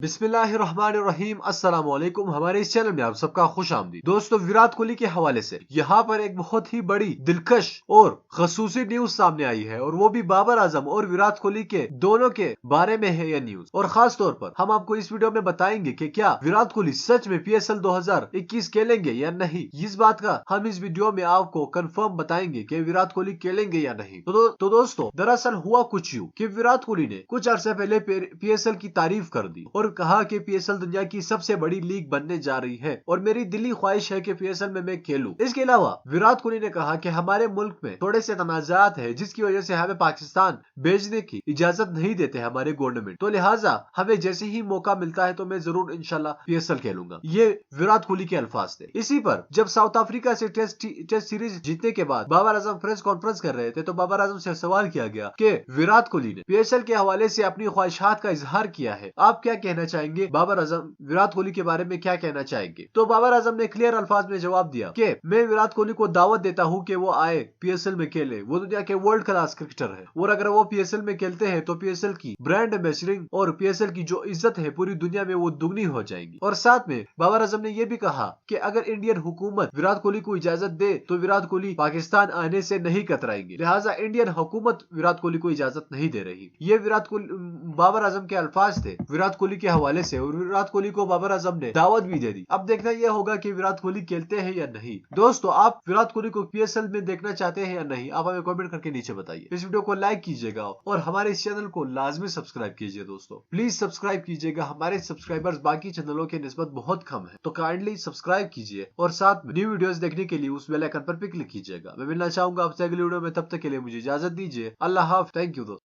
बिस्मिल्लाहिर्रहमानिर्रहीम अस्सलामुअलैकुम। हमारे इस चैनल में आप सबका खुश आमदीद। दोस्तों, विराट कोहली के हवाले से यहाँ पर एक बहुत ही बड़ी दिलकश और खसूसी न्यूज सामने आई है, और वो भी बाबर आजम और विराट कोहली के दोनों के बारे में है यह न्यूज। और खास तौर पर हम आपको इस वीडियो में बताएंगे कि क्या विराट कोहली सच में PSL 2021 खेलेंगे या नहीं। इस बात का हम इस वीडियो में आपको कंफर्म बताएंगे कि विराट कोहली खेलेंगे या नहीं। तो दोस्तों, दरअसल हुआ कुछ यूं कि विराट कोहली ने कुछ अरसे पहले PSL की तारीफ कर दी और कहा कि PSL दुनिया की सबसे बड़ी लीग बनने जा रही है और मेरी दिली ख्वाहिश है कि PSL में मैं खेलूं। इसके अलावा विराट कोहली ने कहा कि हमारे मुल्क में थोड़े से तनाजात है, जिसकी वजह से हमें पाकिस्तान भेजने की इजाजत नहीं देते हमारे गवर्नमेंट, तो लिहाजा हमें जैसे ही मौका मिलता है तो मैं जरूर इंशाल्लाह PSL खेलूंगा। ये विराट कोहली के अल्फाज थे। इसी पर जब साउथ अफ्रीका से टेस्ट सीरीज जीतने के बाद बाबर आजम प्रेस कॉन्फ्रेंस कर रहे थे, तो बाबर आजम से सवाल किया गया कि विराट कोहली ने PSL के हवाले से अपनी ख्वाहिशात का इजहार किया है, आप क्या कहना चाहेंगे? बाबर आजम विराट कोहली के बारे में क्या कहना चाहेंगे? तो बाबर आजम ने क्लियर अल्फाज में जवाब दिया कि मैं विराट कोहली को दावत देता हूं कि वो आए PSL में खेले। वो दुनिया के वर्ल्ड क्लास क्रिकेटर है, और अगर वो PSL में खेलते हैं तो PSL की ब्रांड एम्बेसडरिंग और PSL की जो इज्जत है पूरी दुनिया में वो दुगनी हो जाएगी। और साथ में बाबर आजम ने यह भी कहा कि अगर इंडियन हुकूमत विराट कोहली को इजाजत दे तो विराट कोहली पाकिस्तान आने से नहीं कतराएंगे, लिहाजा इंडियन हुकूमत विराट कोहली को इजाजत नहीं दे रही। ये विराट कोहली बाबर आजम के अल्फाज थे विराट कोहली के हवाले से, और विराट कोहली को बाबर आजम ने दावत भी दे दी। अब देखना यह होगा कि विराट कोहली खेलते हैं या नहीं। दोस्तों, आप विराट कोहली को PSL में देखना चाहते हैं या नहीं, आप हमें कमेंट करके नीचे बताइए। इस वीडियो को लाइक कीजिएगा और हमारे इस चैनल को लाजमी सब्सक्राइब कीजिए। दोस्तों, प्लीज सब्सक्राइब कीजिएगा। हमारे सब्सक्राइबर्स बाकी चैनलों के निस्बत बहुत कम है, तो काइंडली सब्सक्राइब कीजिए और साथ में न्यू वीडियोस देखने के लिए उस बेल आइकन पर भी क्लिक कीजिएगा। मैं मिलना चाहूंगा आपसे अगली वीडियो में, तब तक के लिए मुझे इजाजत दीजिए। अल्लाह हाफ़िज़। थैंक यू दोस्तों।